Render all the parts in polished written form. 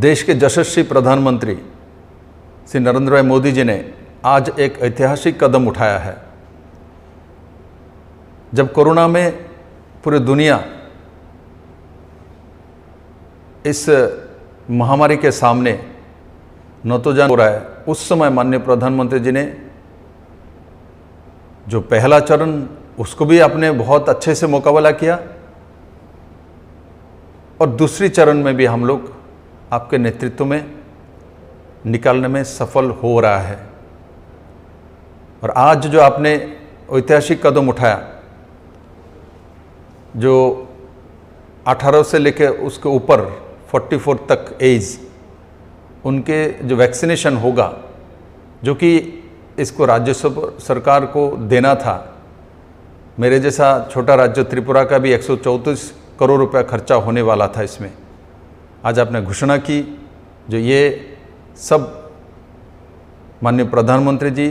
देश के यशस्वी प्रधानमंत्री श्री नरेंद्र भाई मोदी जी ने आज एक ऐतिहासिक कदम उठाया है। जब कोरोना में पूरी दुनिया इस महामारी के सामने नतोजान हो रहा है, उस समय माननीय प्रधानमंत्री जी ने जो पहला चरण उसको भी आपने बहुत अच्छे से मुकाबला किया और दूसरी चरण में भी हम लोग आपके नेतृत्व में निकालने में सफल हो रहा है। और आज जो आपने ऐतिहासिक कदम उठाया, जो 18 से लेकर उसके ऊपर 44 तक एज, उनके जो वैक्सीनेशन होगा, जो कि इसको राज्य सरकार को देना था। मेरे जैसा छोटा राज्य त्रिपुरा का भी 134 करोड़ रुपया खर्चा होने वाला था इसमें। आज आपने घोषणा की, जो ये सब माननीय प्रधानमंत्री जी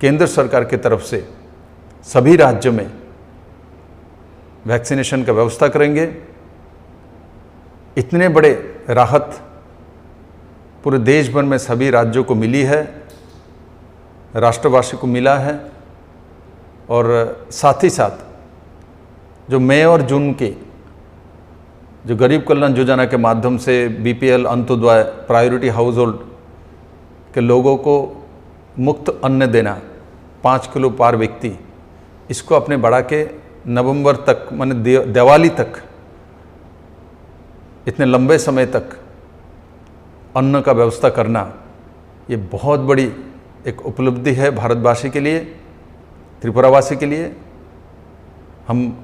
केंद्र सरकार की तरफ से सभी राज्यों में वैक्सीनेशन का व्यवस्था करेंगे। इतने बड़े राहत पूरे देश भर में सभी राज्यों को मिली है, राष्ट्रवासी को मिला है। और साथ ही साथ जो मई और जून के जो गरीब कल्याण योजना के माध्यम से BPL Antyodaya priority house hold के लोगों को मुफ्त अन्न देना 5 किलो पर व्यक्ति, इसको अपने बढ़ा के नवंबर तक, माने दिवाली तक, इतने लंबे समय तक अन्न का व्यवस्था करना, ये बहुत बड़ी एक उपलब्धि है भारतवासी के लिए, त्रिपुरावासी के लिए। हम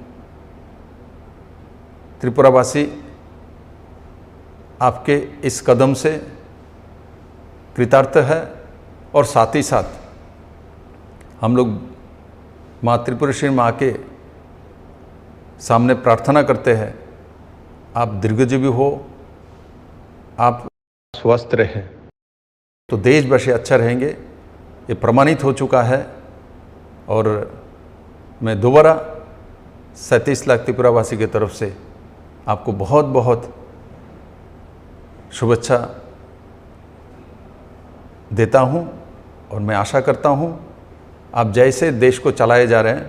त्रिपुरावासी आपके इस कदम से कृतार्थ है। और साथ ही साथ हम लोग माँ त्रिपुरेश्वरी माँ के सामने प्रार्थना करते हैं, आप दीर्घजीवी हो, आप स्वस्थ रहे तो देशवासी अच्छा रहेंगे। ये प्रमाणित हो चुका है। और मैं दोबारा 37 लाख त्रिपुरावासी की तरफ से आपको बहुत बहुत शुभेच्छा देता हूं। और मैं आशा करता हूं आप जैसे देश को चलाए जा रहे हैं,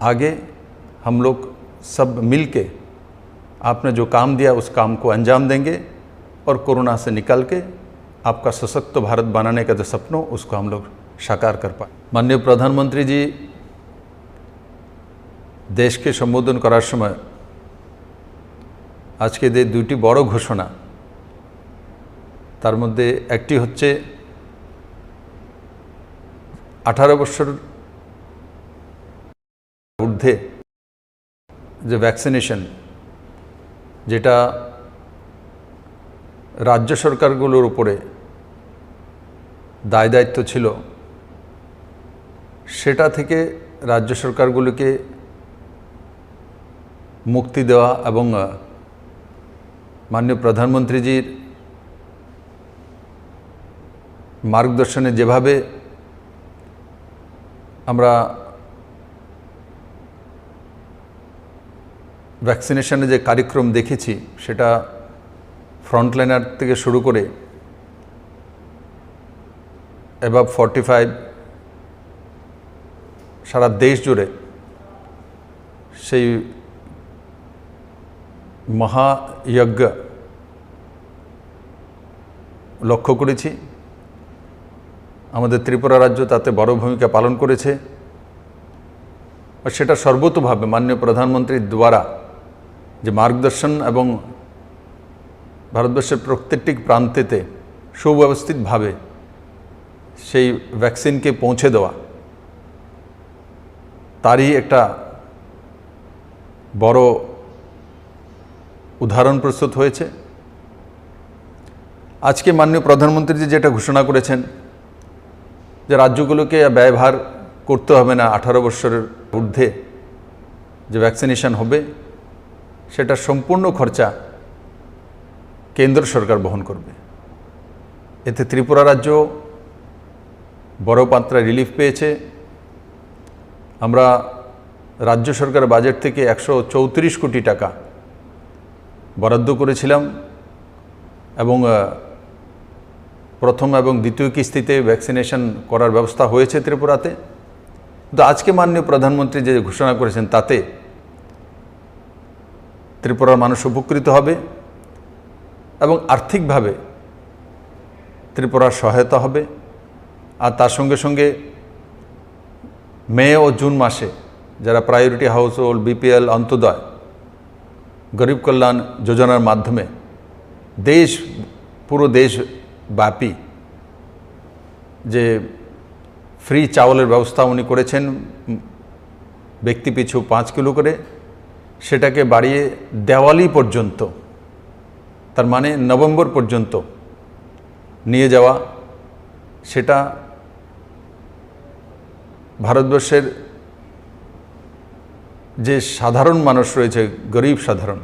आगे हम लोग सब मिल के आपने जो काम दिया उस काम को अंजाम देंगे और कोरोना से निकल के आपका सशक्त भारत बनाने का जो सपनों, उसको हम लोग साकार कर पाए। माननीय प्रधानमंत्री जी देश के सम्बोधन करार समय आज के दे दुटी बड़ घोषणा, तार मध्य एकटी होच्छे 18 बछर ऊर्ध्वे जो वैक्सीनेशन, जेटा राज्य सरकारगुलोर उपरे दाय दायित्व छिलो, सेटा थेके राज्य सरकारगुलोके मुक्ति देवा एवं माननीय प्रधानमंत्री जी मार्गदर्शने जेभावे আমরা वैक्सीनेशने যে कार्यक्रम দেখেছি, সেটা ফ্রন্টলাইনার থেকে শুরু করে অ্যাবাভ 45 সারা দেশ জুড়ে সেই মহাযজ্ঞ লক্ষ্য করেছি। আমাদের ত্রিপুরা রাজ্য তাতে বড় ভূমিকা পালন করেছে। আর সেটা সর্বতোভাবে মাননীয় প্রধানমন্ত্রীর দ্বারা যে মার্গদর্শন এবং ভারতবর্ষের প্রত্যেকটি প্রান্তেতে সুব্যবস্থিতভাবে সেই ভ্যাকসিনকে পৌঁছে দেওয়া, তারই একটা বড় উদাহরণ প্রস্তুত হয়েছে। আজকে মাননীয় প্রধানমন্ত্রী जी যেটা ঘোষণা করেছেন যে রাজ্যগুলোকে ব্যয়ভার করতে হবে না, 18 বছরের ঊর্ধ্বে যে ভ্যাকসিনেশন হবে সেটা সম্পূর্ণ খরচা কেন্দ্র সরকার বহন করবে। এতে ত্রিপুরা রাজ্য বড় মাত্রায় রিলিফ পেয়েছে। আমরা রাজ্য সরকার বাজেট থেকে 134 কোটি টাকা বরাদ্দ করেছিলাম এবং প্রথম এবং দ্বিতীয় কিস্তিতে ভ্যাকসিনেশন করার ব্যবস্থা হয়েছে ত্রিপুরাতে। কিন্তু আজকে মাননীয় প্রধানমন্ত্রী যে ঘোষণা করেছেন তাতে ত্রিপুরার মানুষ উপকৃত হবে এবং আর্থিকভাবে ত্রিপুরার সহায়তা হবে। আর তার সঙ্গে সঙ্গে মে ও জুন মাসে যারা priority house hold, BPL, Antyodaya, গরিব কল্যাণ যোজনার মাধ্যমে পুরো দেশব্যাপী যে ফ্রি চাউলের ব্যবস্থা উনি করেছেন ব্যক্তি পিছু 5 কিলো করে, সেটাকে বাড়িয়ে দেওয়ালি পর্যন্ত, তার মানে নভেম্বর পর্যন্ত নিয়ে যাওয়া, সেটা ভারতবর্ষের যে সাধারণ মানুষ রয়েছে, গরিব সাধারণ,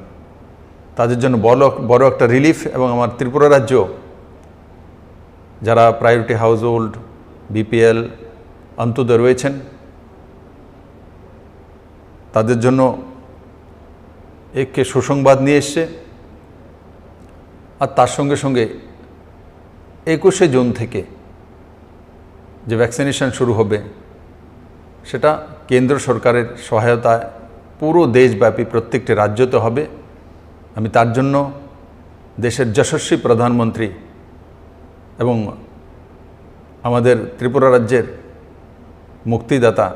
তাদের জন্য বড় একটা রিলিফ। এবং আমার ত্রিপুরা রাজ্য যারা priority house hold, BPL, Antyodaya রয়েছেন তাদের জন্য এককে সুসংবাদ নিয়ে এসছে। আর তার সঙ্গে সঙ্গে 21শে জুন থেকে যে ভ্যাকসিনেশন শুরু হবে সেটা কেন্দ্র সরকারের সহায়তায় পুরো দেশব্যাপী প্রত্যেকটি রাজ্যতে হবে। আমি তার জন্য দেশের যশস্বী প্রধানমন্ত্রী এবং আমাদের ত্রিপুরা রাজ্যের মুক্তিদাতা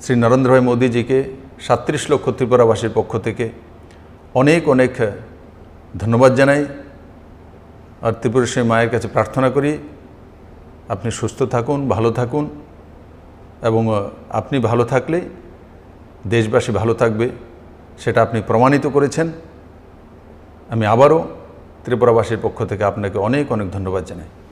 শ্রী নরেন্দ্র ভাই মোদীজিকে 37 লক্ষ ত্রিপুরাবাসীর পক্ষ থেকে অনেক অনেক ধন্যবাদ জানাই। আর ত্রিপুরেশ্বরী মায়ের কাছে প্রার্থনা করি আপনি সুস্থ থাকুন, ভালো থাকুন, এবং আপনি ভালো থাকলে দেশবাসী ভালো থাকবে, সেটা আপনি প্রমাণিত করেছেন। আমি আবারও ত্রিপুরাবাসীর পক্ষ থেকে আপনাকে অনেক অনেক ধন্যবাদ জানাই।